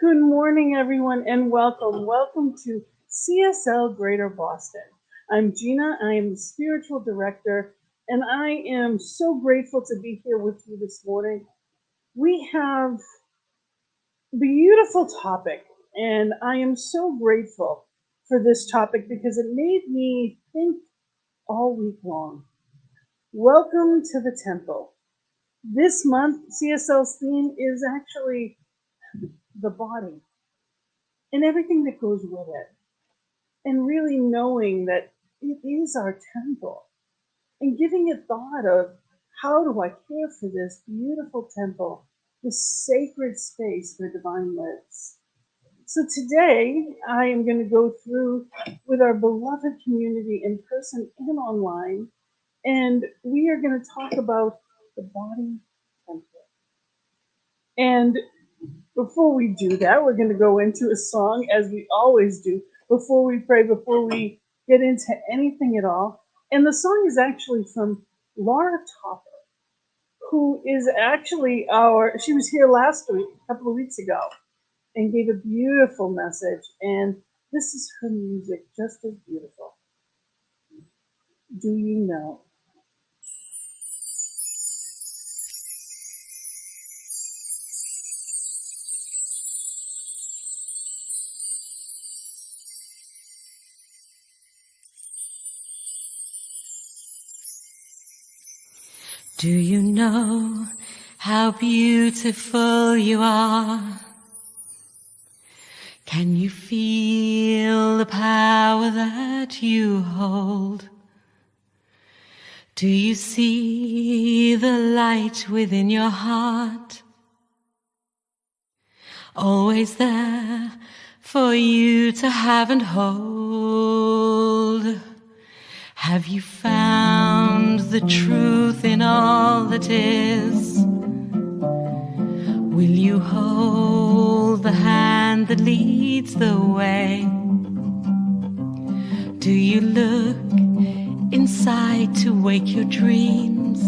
Good morning, everyone, and welcome. Welcome to CSL Greater Boston. I'm Gina. I am the spiritual director, and I am so grateful to be here with you this morning. We have a beautiful topic, and I am so grateful for this topic because it made me think all week long. Welcome to the temple. This month, CSL's theme is actually the body and everything that goes with it. And really knowing that it is our temple and giving it thought of how do I care for this beautiful temple, this sacred space where divine lives. So today I am going to go through with our beloved community in person and online, and we are going to talk about the body temple. And before we do that, we're going to go into a song as we always do before we pray, before we get into anything at all. And the song is actually from Laura Topper, who is actually she was here last week, a couple of weeks ago, and gave a beautiful message. And this is her music, just as beautiful. Do you know? Do you know how beautiful you are? Can you feel the power that you hold? Do you see the light within your heart? Always there for you to have and hold. Have you found the truth in all that is? Will you hold the hand that leads the way? Do you look inside to wake your dreams?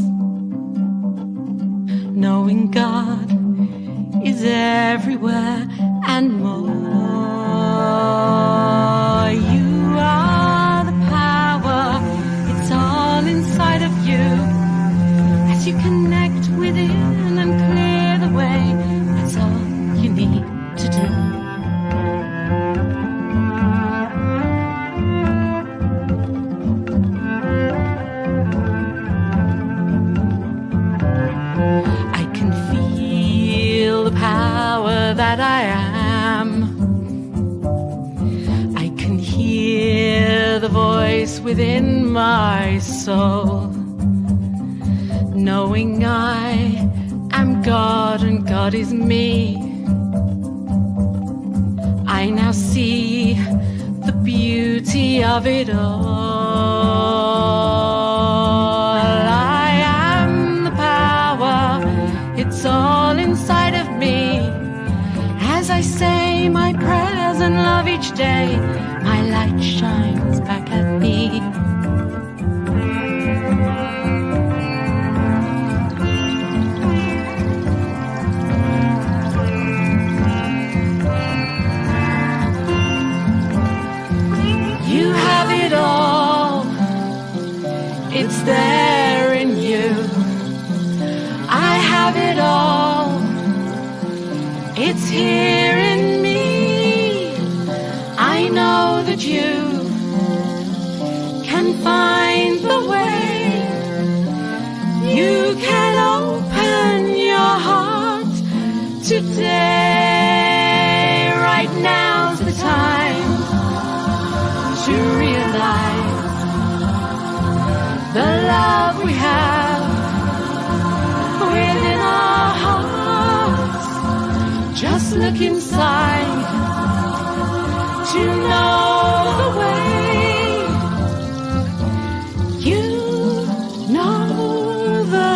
Knowing God is everywhere and more. You are the power, it's all inside of you. As you connect within and clear the way, that's all you need to do. I can feel the power that I am. I can hear the voice within my soul, knowing I am God and God is me. I now see the beauty of it all. I am the power, it's all inside of me. As I say my prayers and love each day, my light shines back at me. You have it all, it's there in you. I have it all, it's here in me. I know that you can find the way. You can open your heart today. Right now's the time to realize the love we have within our hearts. Just look inside to know the way. You know the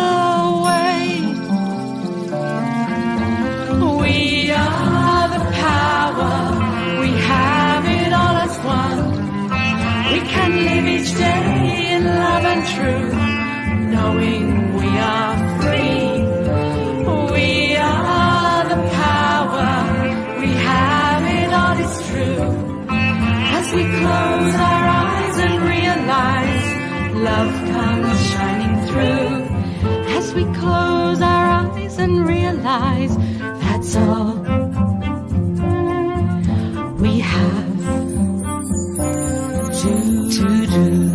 way. We are the power. We have it all as one. We can live each day in love and truth, knowing we are free. We are the power. We have that's all we have to do.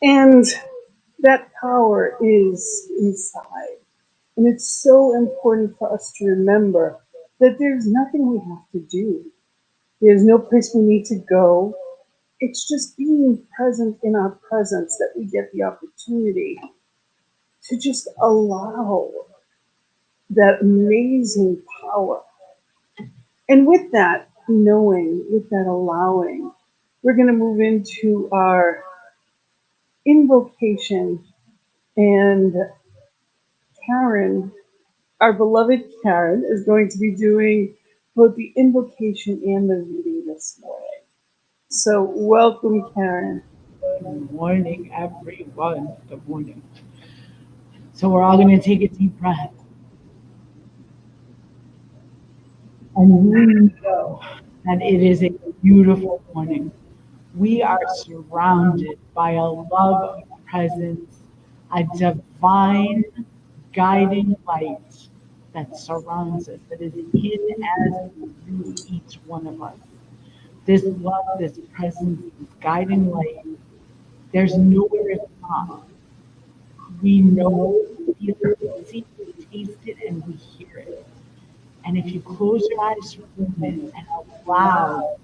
And that power is inside. And it's so important for us to remember that there's nothing we have to do. There's no place we need to go. It's just being present in our presence that we get the opportunity to just allow that amazing power. And with that knowing, with that allowing, we're going to move into our invocation. And Karen, our beloved Karen, is going to be doing both the invocation and the reading this morning. So, welcome, Karen. Good morning, everyone. Good morning. So we're all going to take a deep breath. And we know that it is a beautiful morning. We are surrounded by a love presence, a divine guiding light that surrounds us, that is in as through each one of us. This love, this presence, this guiding light, there's nowhere it's not. We know, feel it, see it, taste it, and we hear it. And if you close your eyes for a moment and allow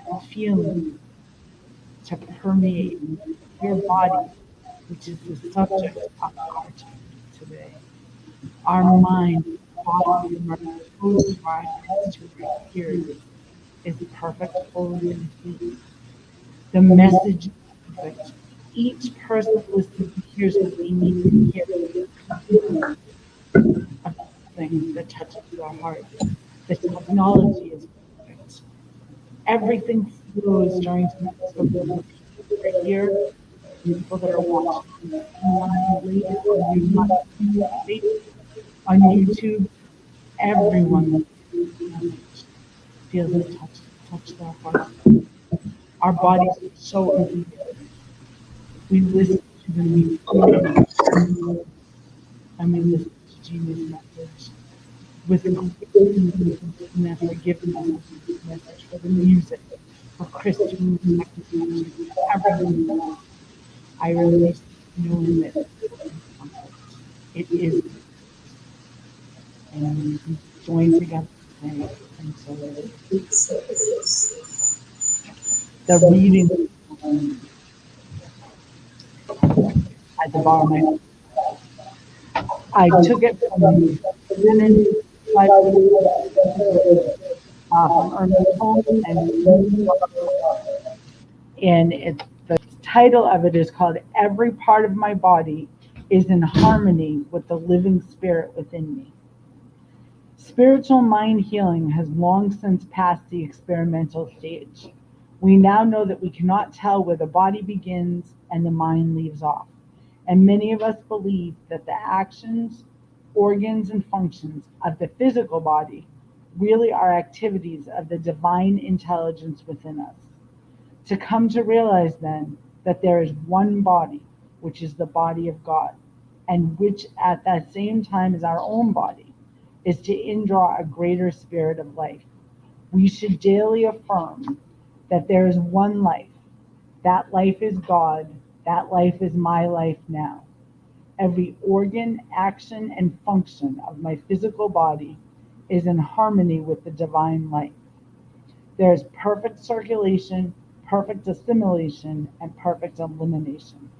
that feeling to permeate your body, which is the subject of our topic today, our mind, body, from our toes to our heads to our ears is perfect, holy, and complete. The message is perfect. Each person listening hears what they need to hear. Of things that touches your heart. The technology is perfect. Everything flows during tonight's program. The people that are here, the people that are watching. On YouTube, everyone feels it touch their heart. Our bodies are so obedient. We listen to them, we feel and we listen to Gina's message with completeness and forgiveness, message for the music, for Christian message, everything. I release knowing that it is, and we join together today. And so the reading at the bottom, I took it from and the title of it is called "Every Part of My Body is in Harmony with the Living Spirit Within Me." Spiritual mind healing has long since passed the experimental stage. We now know that we cannot tell where the body begins and the mind leaves off. And many of us believe that the actions, organs, and functions of the physical body really are activities of the divine intelligence within us. To come to realize then that there is one body, which is the body of God, and which at that same time is our own body, is to indraw a greater spirit of life. We should daily affirm that there is one life. That life is God. That life is my life now. Every organ, action, and function of my physical body is in harmony with the divine life. There is perfect circulation, perfect assimilation, and perfect elimination.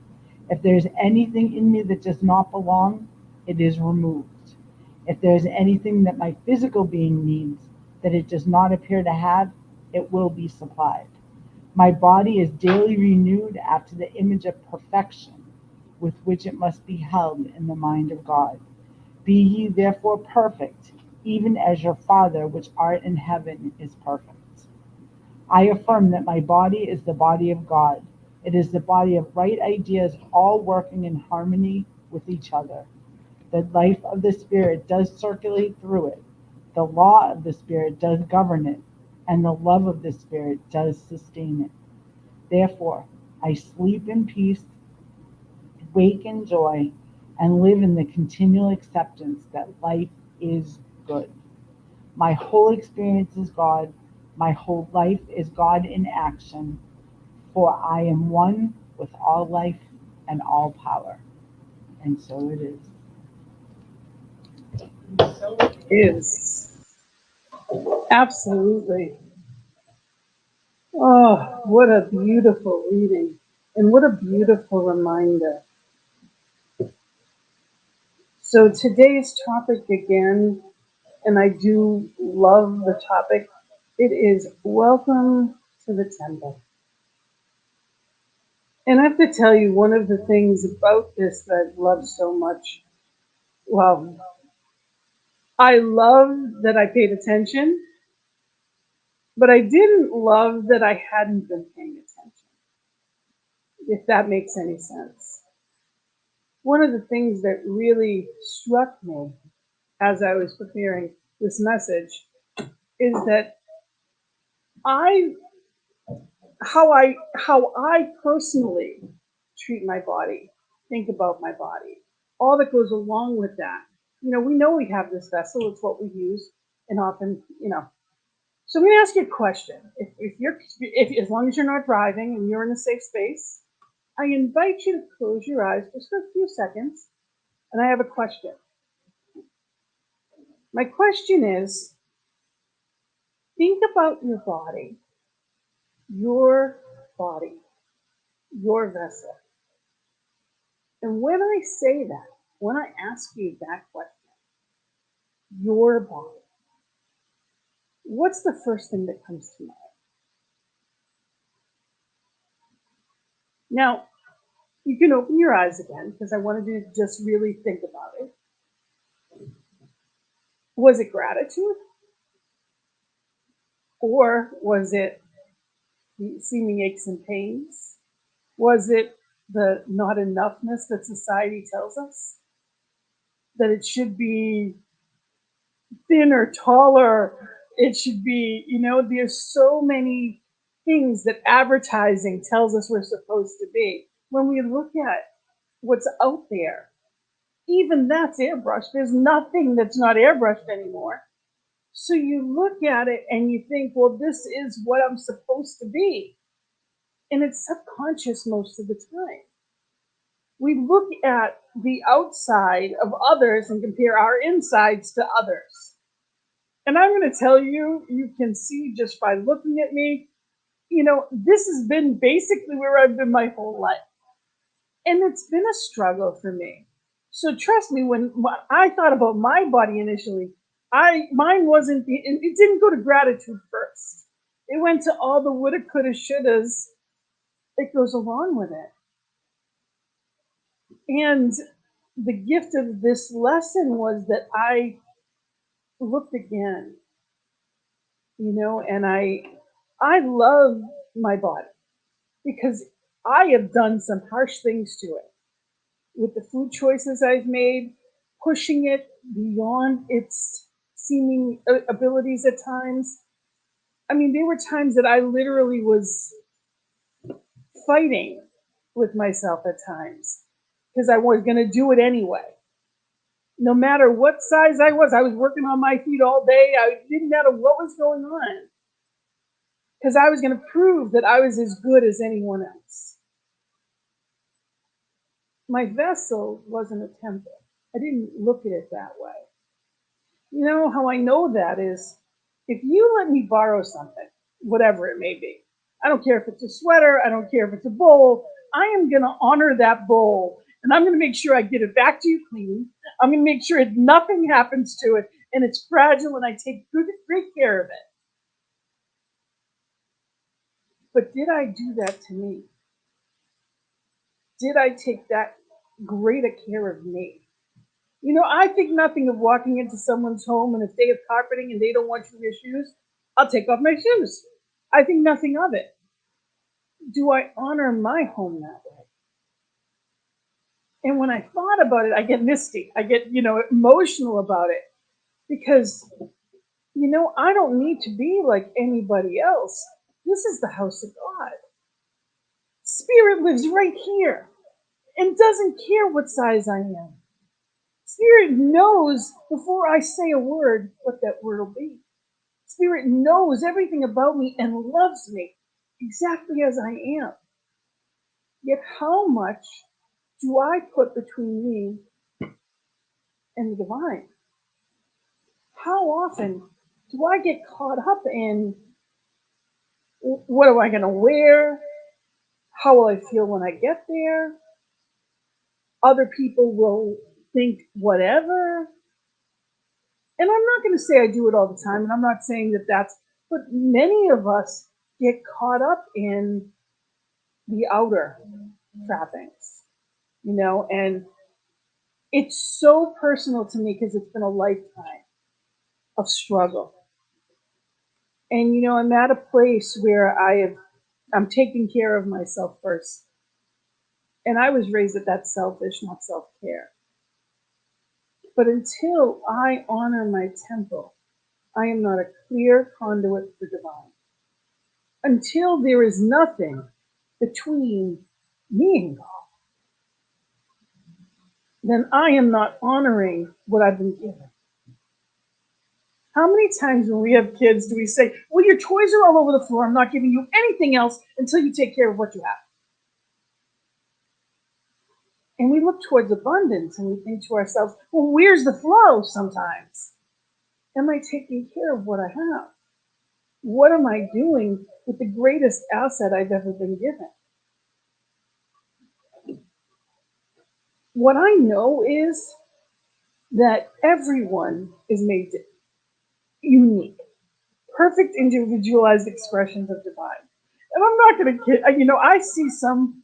If there's anything in me that does not belong, it is removed. If there's anything that my physical being needs that it does not appear to have, it will be supplied. My body is daily renewed after the image of perfection with which it must be held in the mind of God. Be ye therefore perfect, even as your Father which art in heaven is perfect. I affirm that my body is the body of God. It is the body of right ideas, all working in harmony with each other. The life of the Spirit does circulate through it. The law of the Spirit does govern it, and the love of the Spirit does sustain it. Therefore, I sleep in peace, wake in joy, and live in the continual acceptance that life is good. My whole experience is God. My whole life is God in action, for I am one with all life and all power. And so it is. So it is. Absolutely. Oh, what a beautiful reading. And what a beautiful reminder. So today's topic again, and I do love the topic, it is Welcome to the Temple. And I have to tell you, one of the things about this that I love so much, well, I love that I paid attention, but I didn't love that I hadn't been paying attention, if that makes any sense. One of the things that really struck me as I was preparing this message is that I how I personally treat my body, think about my body, all that goes along with that. You know, we know we have this vessel, it's what we use, and often, you know. So I'm gonna ask you a question. If as long as you're not driving and you're in a safe space, I invite you to close your eyes just for a few seconds, and I have a question. My question is, think about your body, your vessel. And when I say that, when I ask you that question, your body, what's the first thing that comes to mind? Now, you can open your eyes again because I wanted you to just really think about it. Was it gratitude? Or was it the seeming aches and pains? Was it the not enoughness that society tells us? That it should be thinner, taller, it should be, you know, there's so many things that advertising tells us we're supposed to be. When we look at what's out there, even that's airbrushed. There's nothing that's not airbrushed anymore. So you look at it and you think, well, this is what I'm supposed to be. And it's subconscious most of the time. We look at the outside of others and compare our insides to others. And I'm going to tell you, you can see just by looking at me, you know, this has been basically where I've been my whole life. And it's been a struggle for me. So trust me, when I thought about my body initially, mine wasn't, it didn't go to gratitude first. It went to all the woulda, coulda, shouldas that goes along with it. And the gift of this lesson was that I looked again, you know, and I love my body because I have done some harsh things to it with the food choices I've made, pushing it beyond its seeming abilities at times. I mean, there were times that I literally was fighting with myself at times because I was going to do it anyway. No matter what size I was working on my feet all day. I didn't matter what was going on because I was going to prove that I was as good as anyone else. My vessel wasn't a temple. I didn't look at it that way. You know how I know that is if you let me borrow something, whatever it may be, I don't care if it's a sweater, I don't care if it's a bowl, I am going to honor that bowl and I'm going to make sure I get it back to you clean. I'm going to make sure nothing happens to it and it's fragile and I take great care of it. But did I do that to me? Did I take that great a care of me? You know, I think nothing of walking into someone's home and if they have carpeting and they don't want you to wear shoes, I'll take off my shoes. I think nothing of it. Do I honor my home that way? And when I thought about it, I get misty. I get, emotional about it because, I don't need to be like anybody else. This is the house of God. Spirit lives right here and doesn't care what size I am. Spirit knows before I say a word what that word will be. Spirit knows everything about me and loves me exactly as I am. Yet how much do I put between me and the divine? How often do I get caught up in what am I going to wear? How will I feel when I get there? Other people will think whatever. And I'm not going to say I do it all the time, and I'm not saying that that's, but many of us get caught up in the outer trappings, and it's so personal to me because it's been a lifetime of struggle. And, I'm at a place where I'm taking care of myself first. And I was raised that that's selfish, not self-care. But until I honor my temple, I am not a clear conduit for divine. Until there is nothing between me and God, then I am not honoring what I've been given. How many times when we have kids do we say, well, your toys are all over the floor, I'm not giving you anything else until you take care of what you have? And we look towards abundance and we think to ourselves, well, where's the flow sometimes? Am I taking care of what I have? What am I doing with the greatest asset I've ever been given? What I know is that everyone is made unique, perfect individualized expressions of divine. And I'm not going to kid, I see some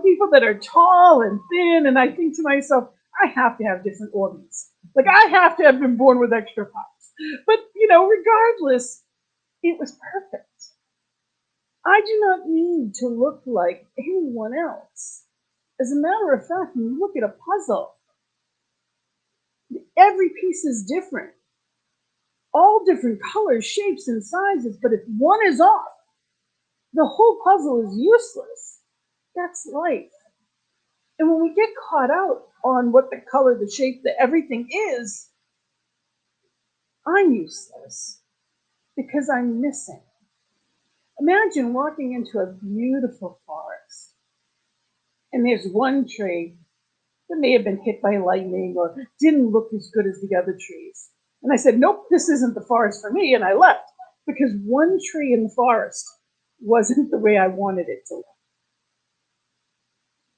people that are tall and thin, and I think to myself, I have to have different organs. Like I have to have been born with extra parts. But, regardless, it was perfect. I do not need to look like anyone else. As a matter of fact, when you look at a puzzle, every piece is different. All different colors, shapes, and sizes, but if one is off, the whole puzzle is useless. That's life. And when we get caught out on what the color, the shape, the everything is, I'm useless because I'm missing. Imagine walking into a beautiful forest and there's one tree that may have been hit by lightning or didn't look as good as the other trees. And I said, nope, this isn't the forest for me, and I left because one tree in the forest wasn't the way I wanted it to look.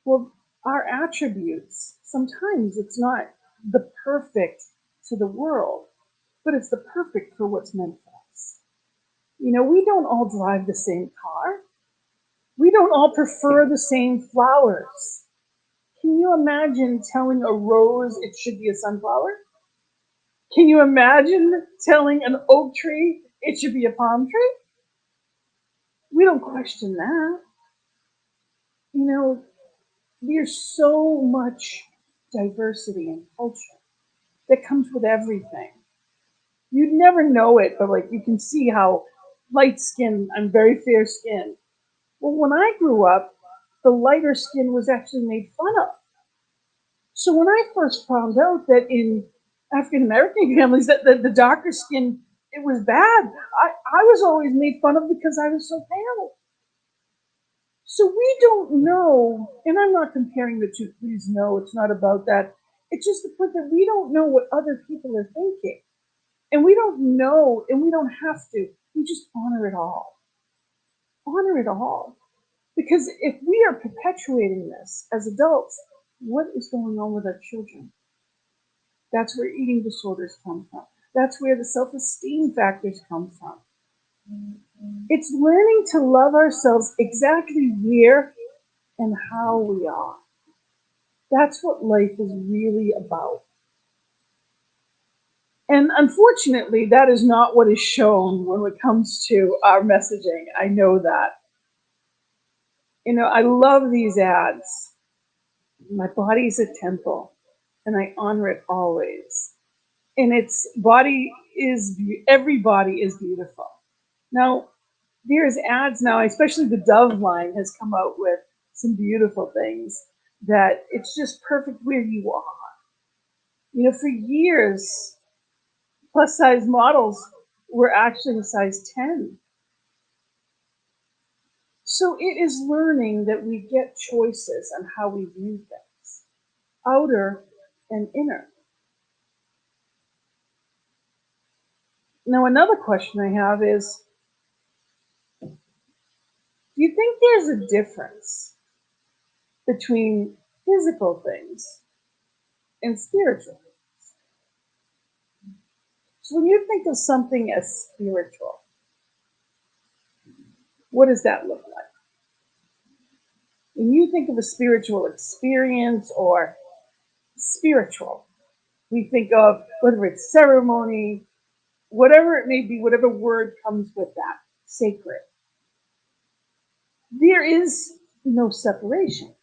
Well, our attributes, sometimes it's not the perfect to the world, but it's the perfect for what's meant for us. We don't all drive the same car. We don't all prefer the same flowers. Can you imagine telling a rose it should be a sunflower? Can you imagine telling an oak tree it should be a palm tree? We don't question that. There's so much diversity in culture that comes with everything. You'd never know it, but you can see how light skin, I'm very fair skinned. Well, when I grew up, the lighter skin was actually made fun of. So when I first found out that in African American families that the darker skin, it was bad, I was always made fun of because I was so pale. So we don't know, and I'm not comparing the two, please no, it's not about that. It's just the point that we don't know what other people are thinking. And we don't know, and we don't have to. We just honor it all. Honor it all. Because if we are perpetuating this as adults, what is going on with our children? That's where eating disorders come from. That's where the self-esteem factors come from. It's learning to love ourselves exactly where and how we are. That's what life is really about. And unfortunately, that is not what is shown when it comes to our messaging. I know that. I love these ads. My body's a temple, and I honor it always. And every body is beautiful. Now, there's ads now, especially the Dove line has come out with some beautiful things that it's just perfect where you are. For years, plus size models were actually a size 10. So it is learning that we get choices on how we view things, outer and inner. Now, another question I have is, do you think there's a difference between physical things and spiritual? So when you think of something as spiritual, what does that look like? When you think of a spiritual experience or spiritual, we think of whether it's ceremony, whatever it may be, whatever word comes with that, sacred. There is no separation.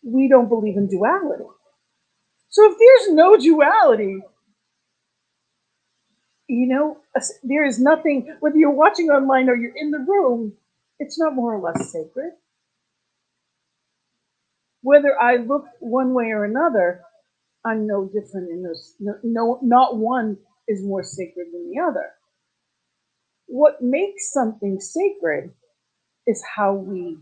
We don't believe in duality. So if there's no duality, there is nothing, whether you're watching online or you're in the room, it's not more or less sacred. Whether I look one way or another, I'm no different in those. No, not one is more sacred than the other. What makes something sacred is how we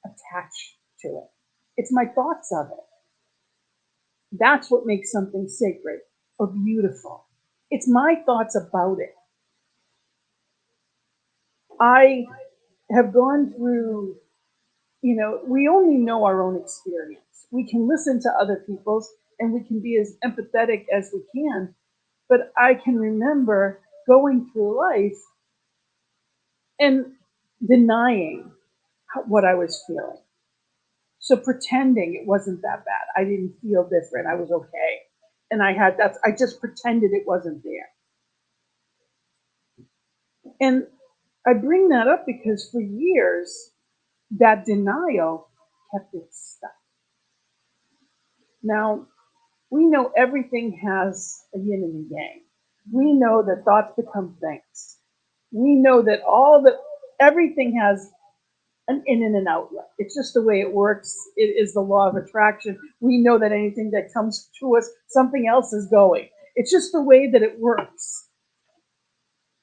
attach to it. It's my thoughts of it. That's what makes something sacred or beautiful. It's my thoughts about it. I have gone through, we only know our own experience. We can listen to other people's and we can be as empathetic as we can. But I can remember going through life and denying what I was feeling. So pretending it wasn't that bad. I didn't feel different. I was okay. And I just pretended it wasn't there. And I bring that up because for years, that denial kept it stuck. Now, we know everything has a yin and a yang. We know that thoughts become things. We know that everything has an in and an outlet. It's just the way it works. It is the law of attraction. We know that anything that comes to us, something else is going. It's just the way that it works.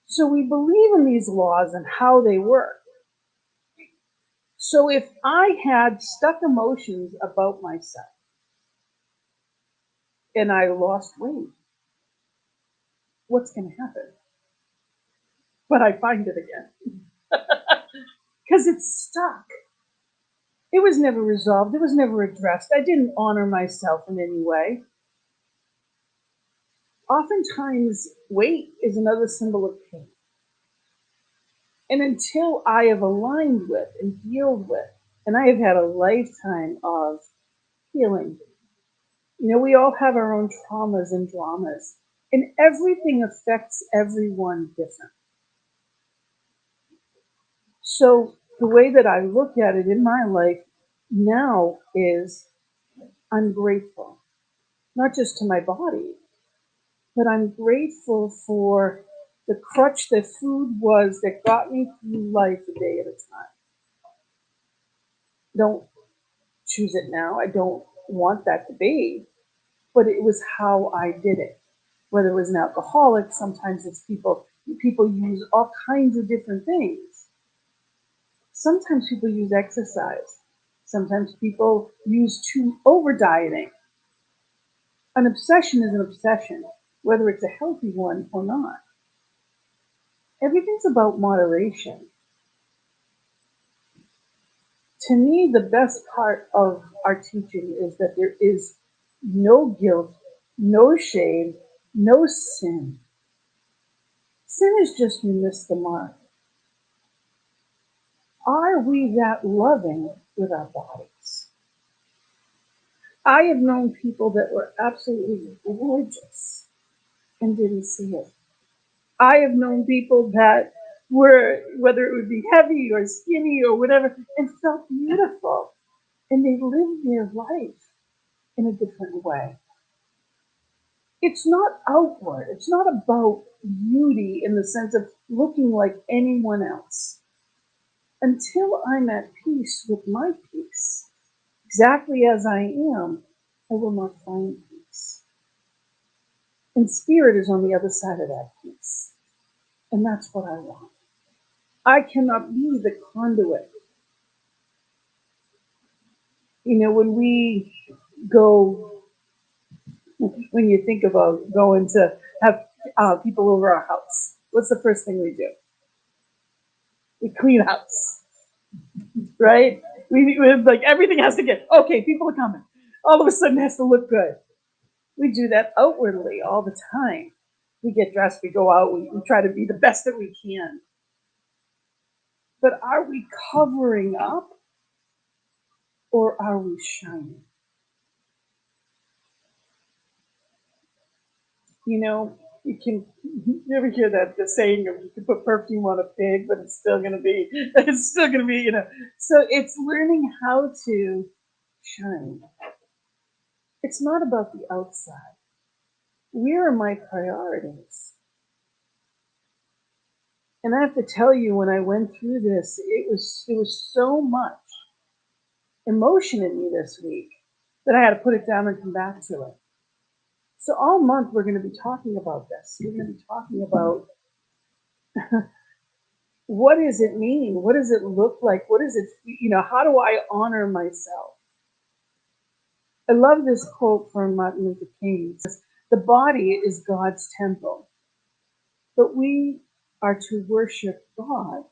So we believe in these laws and how they work. So if I had stuck emotions about myself and I lost weight, what's going to happen? But I find it again. Because it's stuck. It was never resolved. It was never addressed. I didn't honor myself in any way. Oftentimes, weight is another symbol of pain. And until I have aligned with and healed with, and I have had a lifetime of healing. We all have our own traumas and dramas, and everything affects everyone different. So the way that I look at it in my life now is I'm grateful, not just to my body, but I'm grateful for the crutch that food was that got me through life a day at a time. Don't choose it now. I don't want that to be, but it was how I did it. Whether it was an alcoholic, sometimes it's people use all kinds of different things. Sometimes people use exercise. Sometimes people use over dieting. An obsession is an obsession, whether it's a healthy one or not. Everything's about moderation. To me, the best part of our teaching is that there is no guilt, no shame, no sin. Sin is just we miss the mark. Are we that loving with our bodies? I have known people that were absolutely gorgeous, and didn't see it. I have known people that were, whether it would be heavy or skinny or whatever, and felt beautiful. And they lived their life in a different way. It's not outward. It's not about beauty in the sense of looking like anyone else. Until I'm at peace with my peace, exactly as I am, I will not find peace. And spirit is on the other side of that peace. And that's what I want. I cannot be the conduit. You know, when we go, when you think about going to have people over our house, what's the first thing we do? We clean house, right? We like everything has to get, okay, people are coming. All of a sudden it has to look good. We do that outwardly all the time. We get dressed, we go out, we try to be the best that we can. But are we covering up or are we shining? You know, you ever hear that the saying of you can put perfume on a pig, but it's still gonna be, you know. So it's learning how to shine. It's not about the outside. Where are my priorities? And I have to tell you, when I went through this, it was so much emotion in me this week that I had to put it down and come back to it. So all month we're going to be talking about this. We're going to be talking about what does it mean? What does it look like? What is it, you know, how do I honor myself? I love this quote from Martin Luther King. It says, "The body is God's temple, but we are to worship God,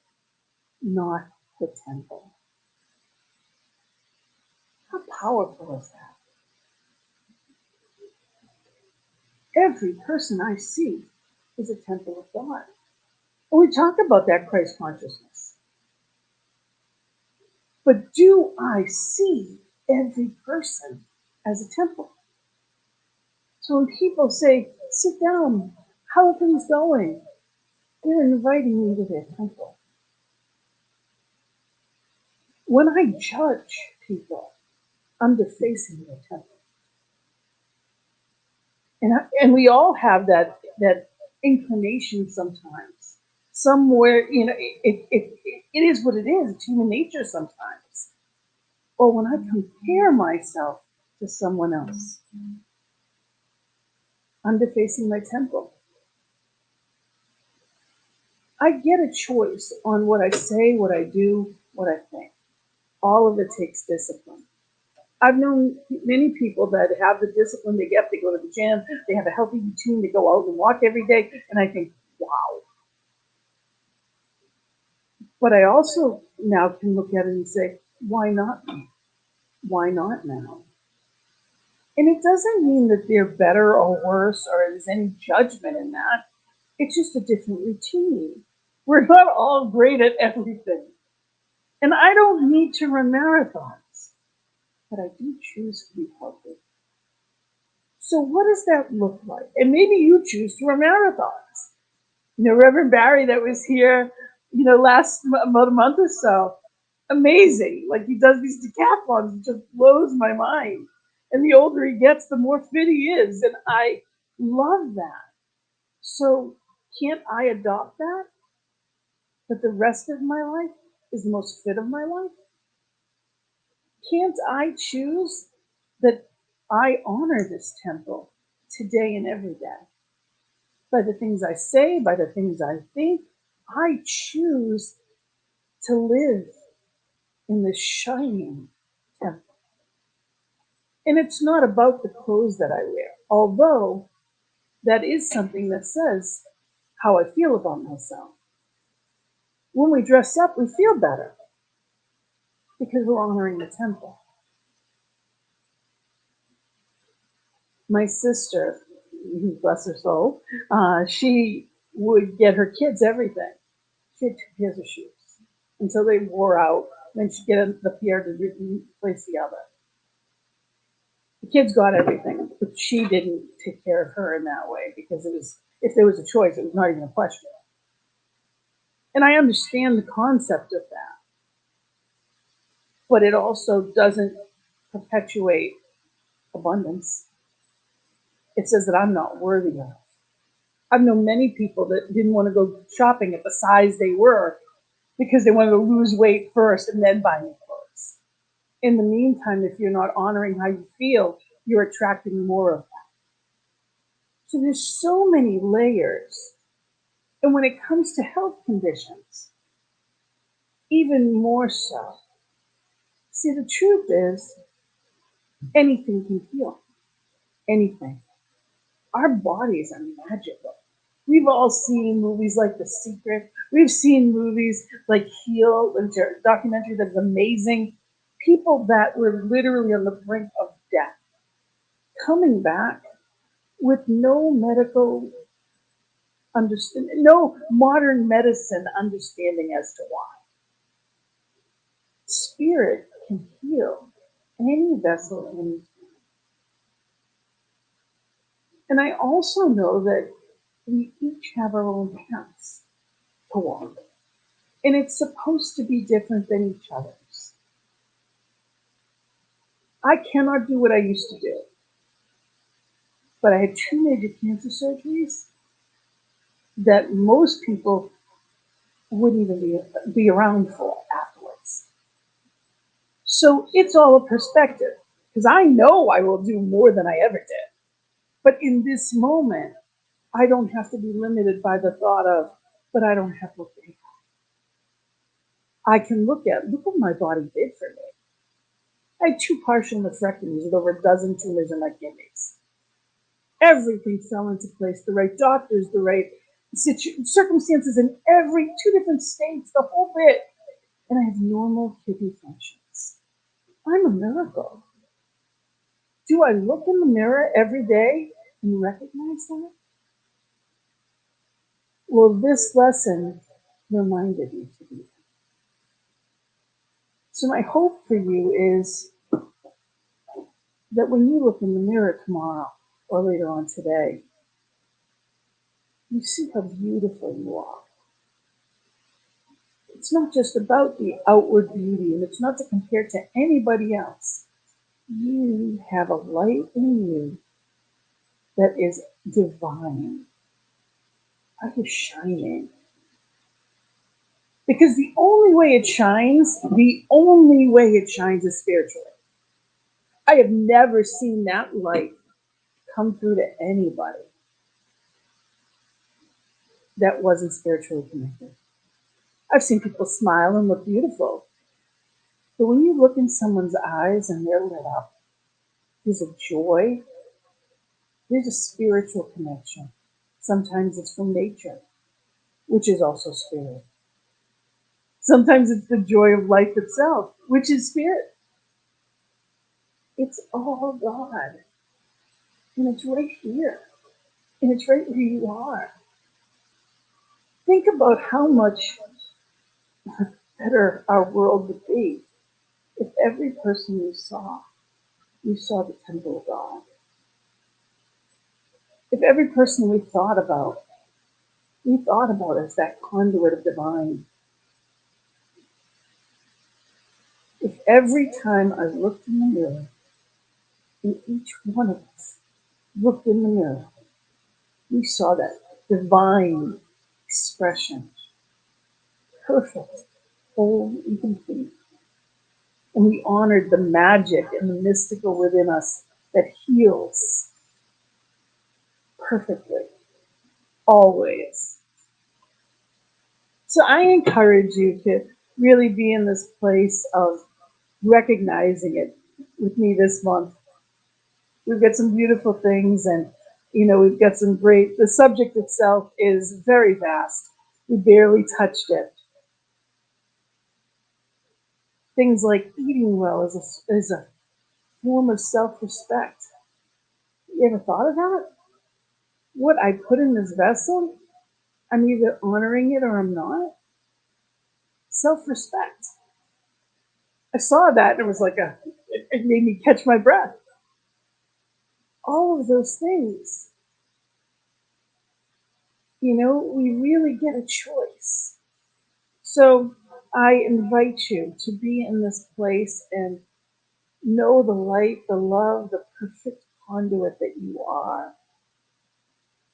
not the temple." How powerful is that? Every person I see is a temple of God. And we talk about that Christ consciousness. But do I see every person as a temple? So when people say, sit down, how are things going? They're inviting me to their temple. When I judge people, I'm defacing their temple. And we all have that inclination sometimes. Somewhere, you know, it is what it is. It's human nature sometimes. Or when I compare myself to someone else, I'm defacing my temple. I get a choice on what I say, what I do, what I think. All of it takes discipline. I've known many people that have the discipline they get. They go to the gym, they have a healthy routine, they go out and walk every day, and I think, wow. But I also now can look at it and say, why not me? Why not now? And it doesn't mean that they're better or worse or there's any judgment in that. It's just a different routine. We're not all great at everything. And I don't need to run marathons, but I do choose to be healthy. So what does that look like? And maybe you choose to run marathons. You know, Reverend Barry that was here, you know, about a month or so, amazing. Like he does these decathlons, it just blows my mind. And the older he gets, the more fit he is. And I love that. So can't I adopt that? That the rest of my life is the most fit of my life? Can't I choose that I honor this temple today and every day? By the things I say, by the things I think, I choose to live in the shining temple. And it's not about the clothes that I wear, although that is something that says how I feel about myself. When we dress up, we feel better because we're honoring the temple. My sister, bless her soul, she would get her kids everything. She had 2 pairs of shoes until they wore out. Then she'd get the pair to replace the other. The kids got everything, but she didn't take care of her in that way because it was, if there was a choice, it was not even a question. And I understand the concept of that, but it also doesn't perpetuate abundance. It says that I'm not worthy of. I've known many people that didn't want to go shopping at the size they were because they wanted to lose weight first and then buy new clothes. In the meantime, if you're not honoring how you feel, you're attracting more of that. So there's so many layers. And when it comes to health conditions, even more so. See, the truth is, anything can heal. Anything. Our bodies are magical. We've all seen movies like The Secret. We've seen movies like Heal, which are a documentary that's amazing. People that were literally on the brink of death, coming back with no medical understanding, no modern medicine understanding as to why. Spirit can heal any vessel, any. And I also know that we each have our own paths to walk. And it's supposed to be different than each other's. I cannot do what I used to do. But I had 2 major cancer surgeries that most people wouldn't even be around for afterwards. So it's all a perspective, because I know I will do more than I ever did. But in this moment, I don't have to be limited by the thought of, but I don't have what they have. I can look what my body did for me. I had 2 partial nephrectomies with over a dozen tumors in my kidneys. Everything fell into place. The right doctors, the right circumstances in 2 different states, the whole bit. And I have normal kidney functions. I'm a miracle. Do I look in the mirror every day and recognize that? Well, this lesson reminded me to do that. So my hope for you is that when you look in the mirror tomorrow or later on today, you see how beautiful you are. It's not just about the outward beauty, and it's not to compare to anybody else. You have a light in you that is divine. Are you shining? Because the only way it shines is spiritually. I have never seen that light come through to anybody that wasn't spiritually connected. I've seen people smile and look beautiful. But when you look in someone's eyes and they're lit up, there's a joy, there's a spiritual connection. Sometimes it's from nature, which is also spirit. Sometimes it's the joy of life itself, which is spirit. It's all God. And it's right here. And it's right where you are. Think about how much better our world would be if every person you saw the temple of God. If every person we thought about as that conduit of divine. If every time I looked in the mirror, and each one of us looked in the mirror, we saw that divine expression, perfect, whole, and complete. And we honored the magic and the mystical within us that heals perfectly, always. So I encourage you to really be in this place of recognizing it with me this month. We've got some beautiful things, and we've got some great. The subject itself is very vast. We barely touched it. Things like eating well is a form of self-respect. You ever thought of that? What I put in this vessel, I'm either honoring it or I'm not. Self-respect. I saw that and it was like it made me catch my breath. all of those things. We really get a choice. So I invite you to be in this place and know the light, the love, the perfect conduit that you are.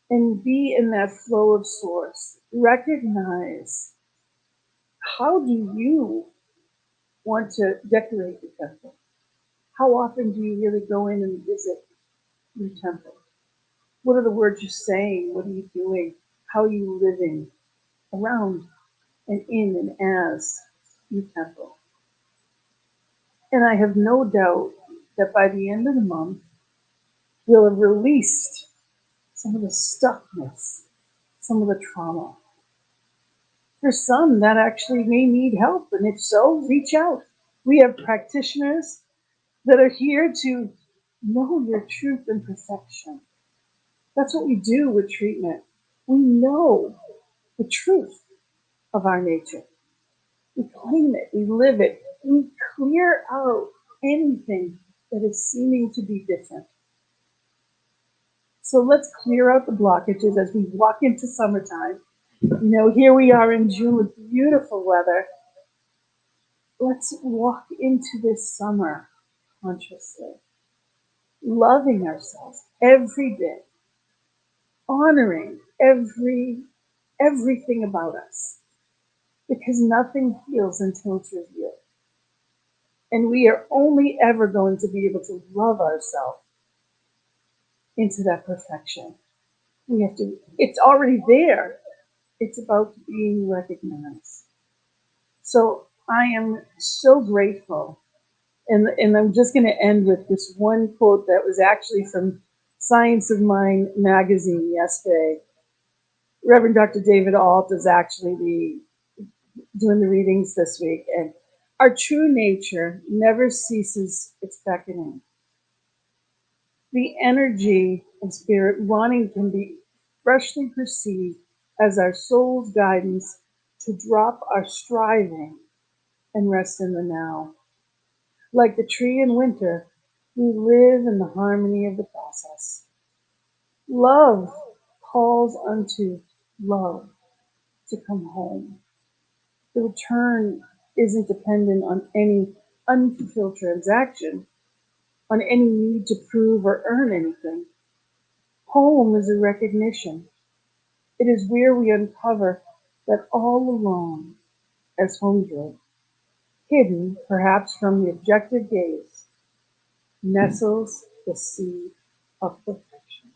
And be in that flow of source. Recognize, how do you want to decorate the temple? How often do you really go in and visit your temple? What are the words you're saying? What are you doing? How are you living around and in and as your temple? And I have no doubt that by the end of the month, we'll have released some of the stuckness, some of the trauma. For some, that actually may need help, and if so, reach out. We have practitioners that are here to know your truth and perfection. That's what we do with treatment. We know the truth of our nature. We claim it, we live it, we clear out anything that is seeming to be different. So let's clear out the blockages as we walk into summertime. Here we are in June with beautiful weather. Let's walk into this summer consciously, loving ourselves every day, honoring everything about us, because nothing heals until it's revealed. And we are only ever going to be able to love ourselves into that perfection. It's already there. It's about being recognized. So I am so grateful. And I'm just going to end with this one quote that was actually from Science of Mind magazine yesterday. Reverend Dr. David Alt is actually doing the readings this week. And our true nature never ceases its beckoning. The energy of spirit wanting can be freshly perceived as our soul's guidance to drop our striving and rest in the now. Like the tree in winter, we live in the harmony of the process. Love calls unto love to come home. The return isn't dependent on any unfulfilled transaction, on any need to prove or earn anything. Home is a recognition. It is where we uncover that all along, as homegirl, hidden perhaps from the objective gaze, nestles the seed of perfection.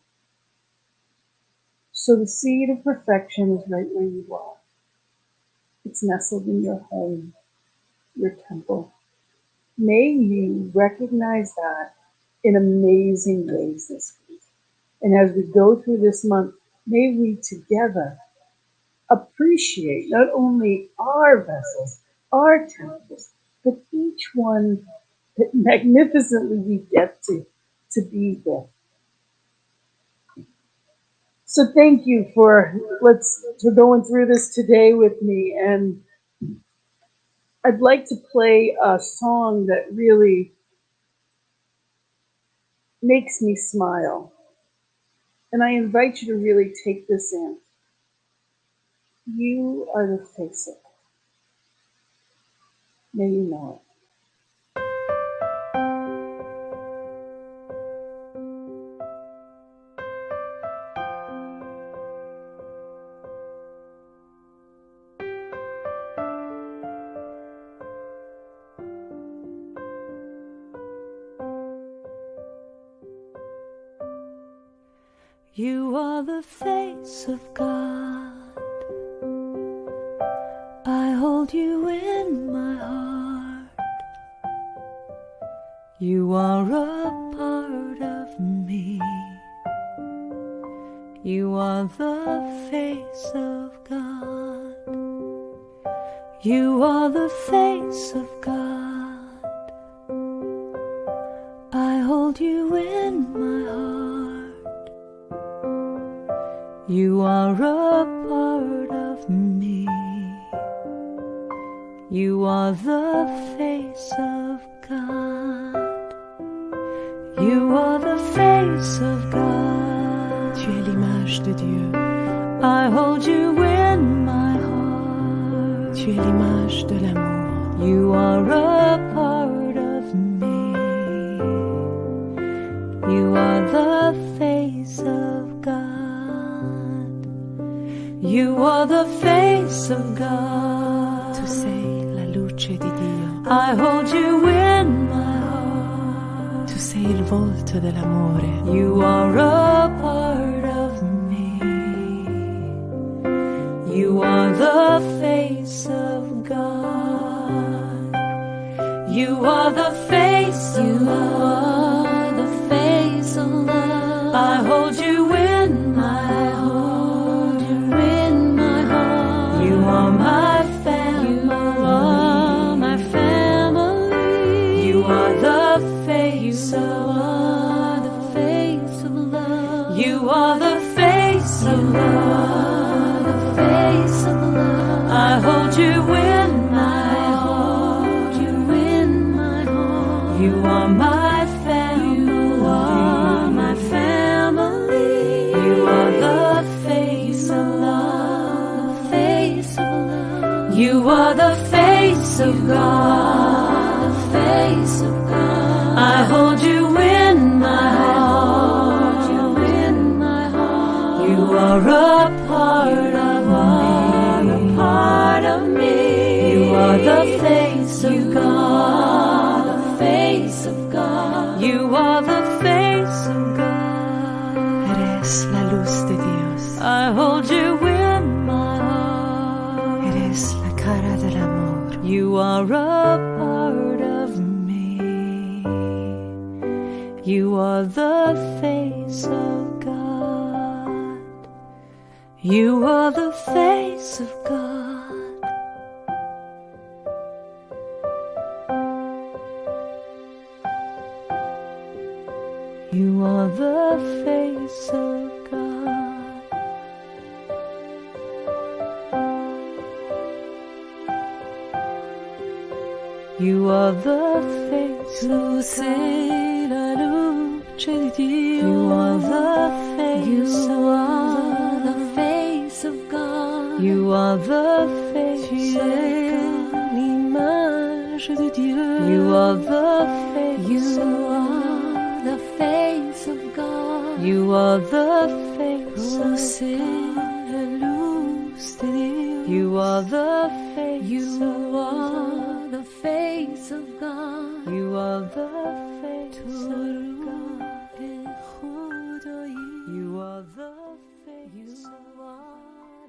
So the seed of perfection is right where you are. It's nestled in your home, your temple. May you recognize that in amazing ways this week. And as we go through this month, may we together appreciate not only our vessels, our temples, but each one that magnificently we get to be with. So thank you for going through this today with me. And I'd like to play a song that really makes me smile. And I invite you to really take this in. You are the face of it. May you know it. You are the face of God. I hold you in my heart. You are a part of me. You are the face of God. You are the face of God. I hold you in my heart. You are a part of me. You are the face of God. You are the face face of God. Tu es l'image de Dieu. I hold you in my heart. Tu es l'image de l'amour. You are a part of me. You are the face of God. You are the face of God. Tu sei la luce di Dio. I hold you in my heart. Tu sei il volto dell'amore. You are a part of me. You are the face of God. You are the face of love. The face of love. I hold you in my heart. You in my heart. You are my family. You are my family. You are the face of love. The face of love. You are the face of love. The face of love. I hold you in my heart. You in my heart. You are my family. You are my family. You are the face of love. The face of love. You are the face of God. The face of God. I hold you in my heart. You in my heart. You are a part of me. A part of me. You are the face of God. The face of God. You are the face of God. Eres la luz de Dios. I hold you in my heart. Eres la cara del amor. You are a part of me. You are the face of God. You are the face of God. You are the face of God. You are the face of God. La luce di Dio. You are the face. You are the face of God. You are the face of God. L'image de Dieu. You are the face. You are the face of God. You are the face of God. You are the face. You are the face of God. You are the face of God. You are the face. You are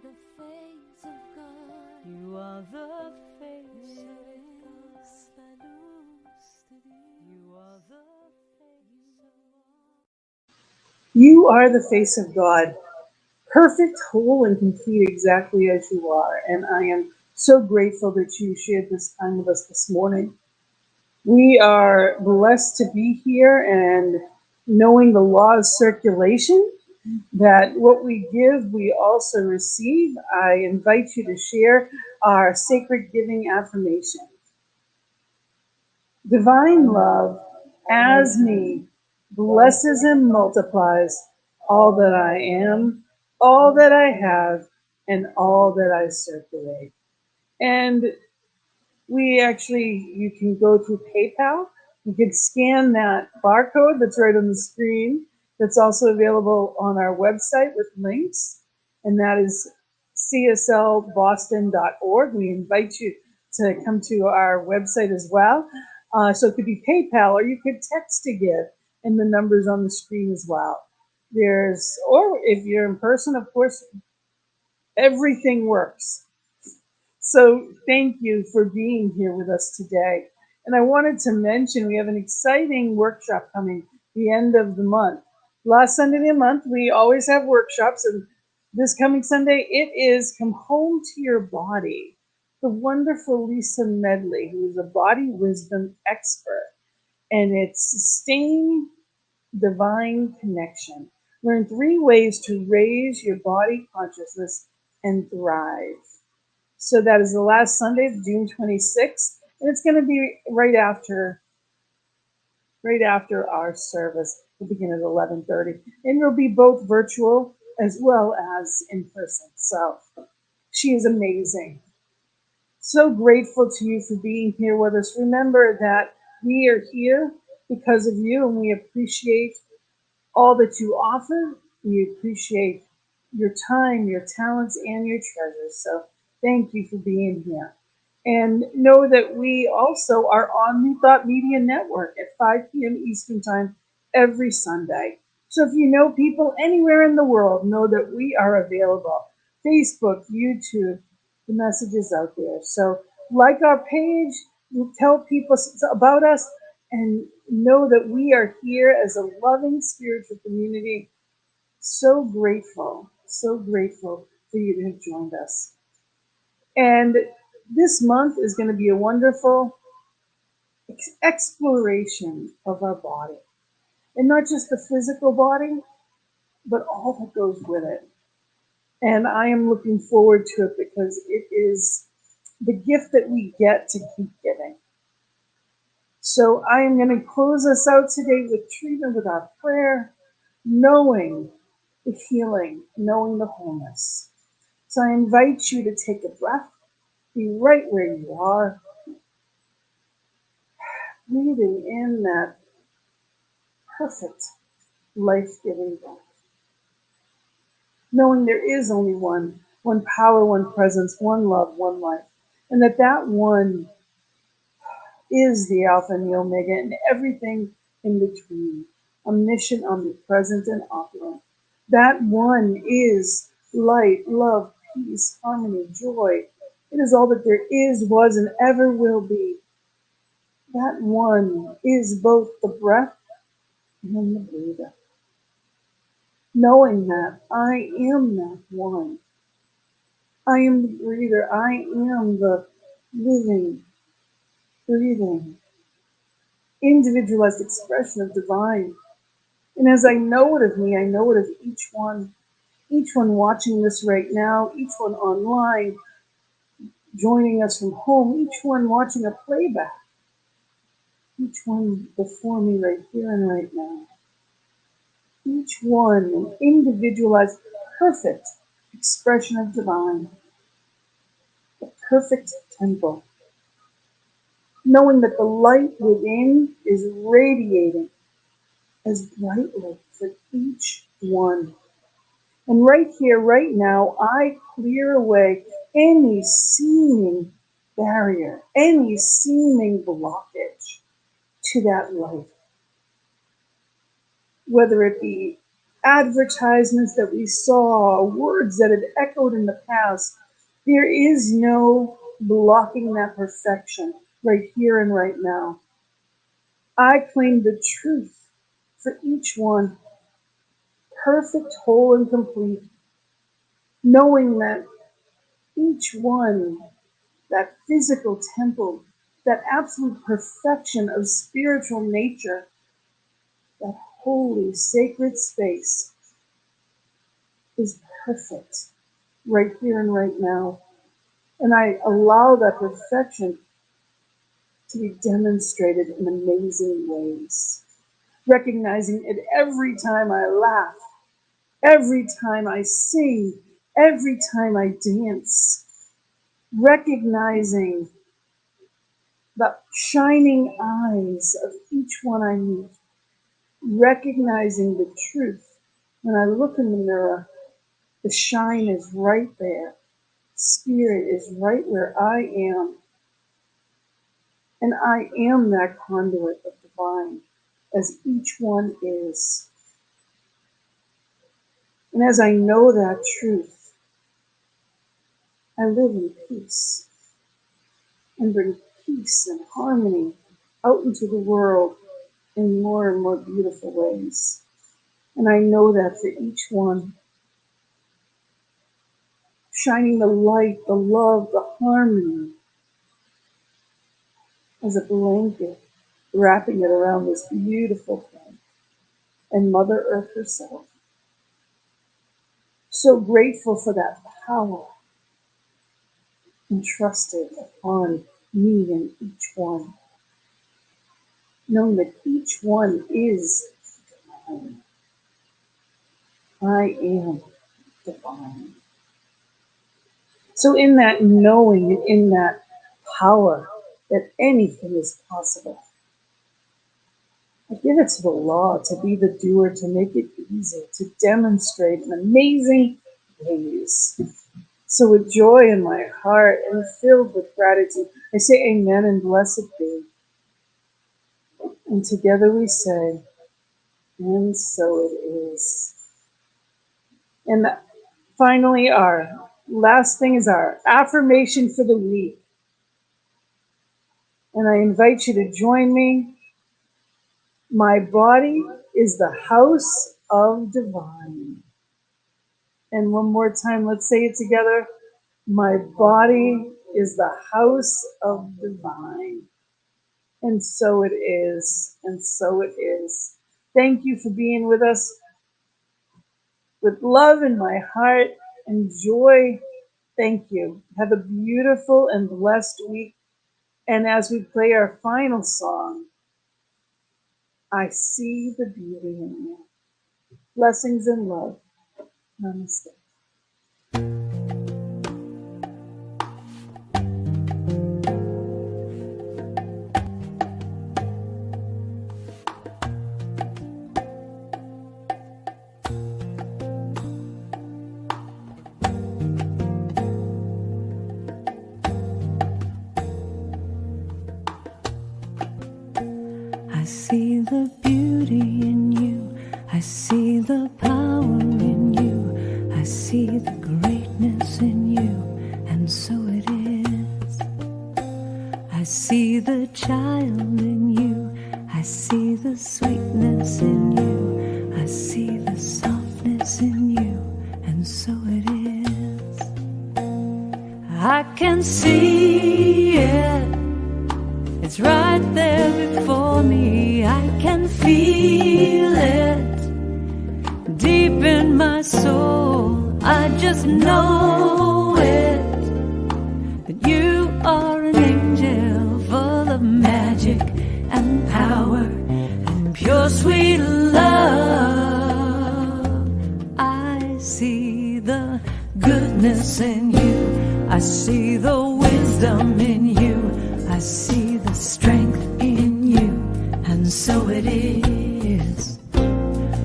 the face of God. You are the face of God. You are the face of God. You are the face of God, perfect, whole, and complete exactly as you are. And I am so grateful that you shared this time with us this morning. We are blessed to be here and knowing the law of circulation, that what we give, we also receive. I invite you to share our sacred giving affirmation. Divine love, as me, blesses and multiplies all that I am, all that I have, and all that I circulate. And you can go to PayPal. You can scan that barcode that's right on the screen. That's also available on our website with links, and that is cslboston.org. We invite you to come to our website as well. So it could be PayPal, or you could text to give, and the number's on the screen as well. Or if you're in person, of course, everything works. So thank you for being here with us today. And I wanted to mention we have an exciting workshop coming the end of the month. Last Sunday of the month, we always have workshops. And this coming Sunday, it is Come Home to Your Body. The wonderful Lisa Medley, who is a body wisdom expert. And it's Sustain Divine Connection. Learn 3 ways to raise your body consciousness and thrive. So that is the last Sunday, June 26th, and it's going to be right after our service. We'll begin at 11:30, and it'll be both virtual as well as in person. So she is amazing. So grateful to you for being here with us. Remember that we are here because of you, and we appreciate all that you offer. We appreciate your time, your talents, and your treasures. So thank you for being here. And know that we also are on New Thought Media Network at 5 p.m. Eastern Time every Sunday. So if you know people anywhere in the world, know that we are available. Facebook, YouTube, the message is out there. So like our page, tell people about us, and know that we are here as a loving spiritual community. So grateful for you to have joined us. And this month is going to be a wonderful exploration of our body. And not just the physical body, but all that goes with it. And I am looking forward to it because it is the gift that we get to keep giving. So I am going to close us out today with treatment with our prayer, knowing the healing, knowing the wholeness. So I invite you to take a breath, be right where you are, breathing in that perfect, life-giving breath. Knowing there is only one power, one presence, one love, one life, and that one is the Alpha and the Omega and everything in between, omniscient, omnipresent, and opulent. That one is light, love, peace, harmony, joy. It is all that there is, was, and ever will be. That one is both the breath and the breather. Knowing that I am that one. I am the breather. I am the living, breathing, individualized expression of divine. And as I know it of me, I know it of each one watching this right now, each one online, joining us from home, each one watching a playback, each one before me right here and right now. Each one an individualized, perfect expression of divine, the perfect temple. Knowing that the light within is radiating as brightly for each one. And right here, right now, I clear away any seeming barrier, any seeming blockage to that light. Whether it be advertisements that we saw, words that had echoed in the past, there is no blocking that perfection right here and right now. I claim the truth for each one, perfect, whole, and complete, knowing that each one, that physical temple, that absolute perfection of spiritual nature, that holy, sacred space is perfect right here and right now. And I allow that perfection to be demonstrated in amazing ways, recognizing it every time I laugh, every time I sing, every time I dance, recognizing the shining eyes of each one I meet, recognizing the truth. When I look in the mirror, the shine is right there. Spirit is right where I am. And I am that conduit of divine, as each one is. And as I know that truth, I live in peace and bring peace and harmony out into the world in more and more beautiful ways. And I know that for each one, shining the light, the love, the harmony as a blanket, wrapping it around this beautiful thing, and Mother Earth herself. So grateful for that power entrusted upon me and each one, knowing that each one is divine. I am divine. So in that knowing, in that power that anything is possible, I give it to the law to be the doer, to make it easy, to demonstrate in amazing ways. So with joy in my heart and filled with gratitude, I say amen and blessed be. And together we say, and so it is. And finally, our last thing is our affirmation for the week. And I invite you to join me. My body is the house of divine. And one more time, let's say it together. My body is the house of divine. And so it is. And so it is. Thank you for being with us. With love in my heart and joy, thank you. Have a beautiful and blessed week. And as we play our final song, I see the beauty in you. Blessings and love. Namaste. I see the beauty in you. I see the power in you. I see the greatness in you, and so it is. I see the child in you. I see the sweetness in you. I see the softness in you, and so it is. I can see it. It's right there before me. I can feel it deep in my soul. I just know it, that you are an angel full of magic and power and pure sweet love. I see the goodness in you. I see the wisdom in you. I see the strength in you, and so it is.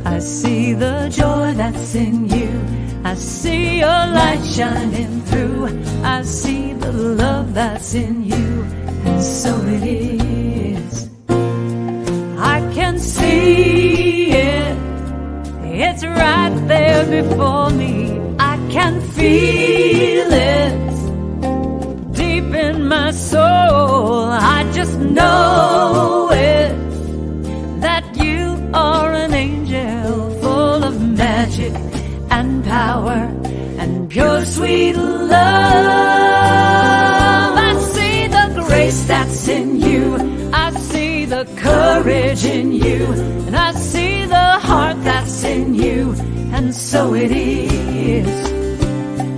I see the joy that's in you. I see your light shining through. I see the love that's in you, and so it is. I can see it. It's right there before me. I can feel it deep in my soul. I just know it, that you are an angel full of magic and power and pure sweet love. I see the grace that's in you. I see the courage in you. And I see the heart that's in you. And so it is.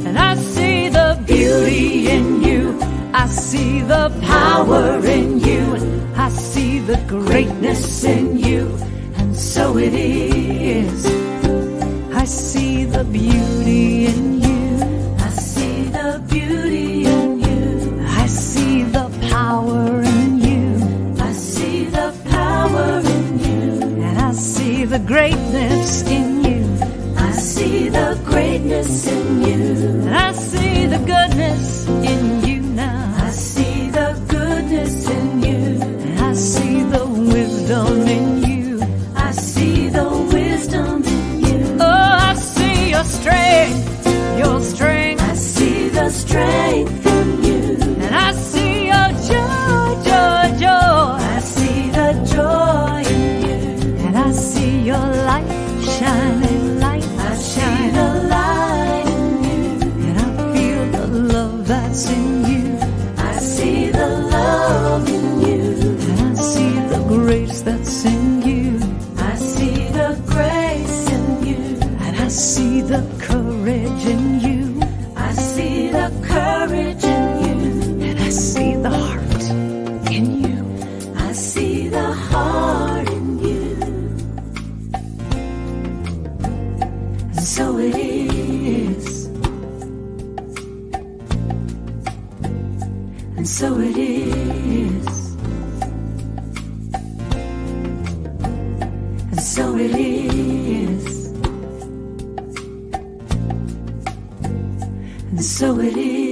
And I see the beauty in you. I see the power in you. I see the greatness in you. And so it is. I see the beauty in you. I see the beauty in you. I see the power in you. I see the power in you. And I see the greatness in you. I see the greatness in you. And I see the goodness in you now. I see the goodness in you. And I see the wisdom in you. I see the wisdom in you. Oh, I see your strength, your strength. I see the strength in you. And I see your joy, joy, joy. I see the joy in you. And I see your light shining, light. I see the light in you. And I feel the love that's in you. I see the love in you. And I see the grace that's in you. I see the grace in you. And I see the courage in you. I see the courage in you. And I see the heart in you. I see the heart in you. so it is. And so it is. And so it is.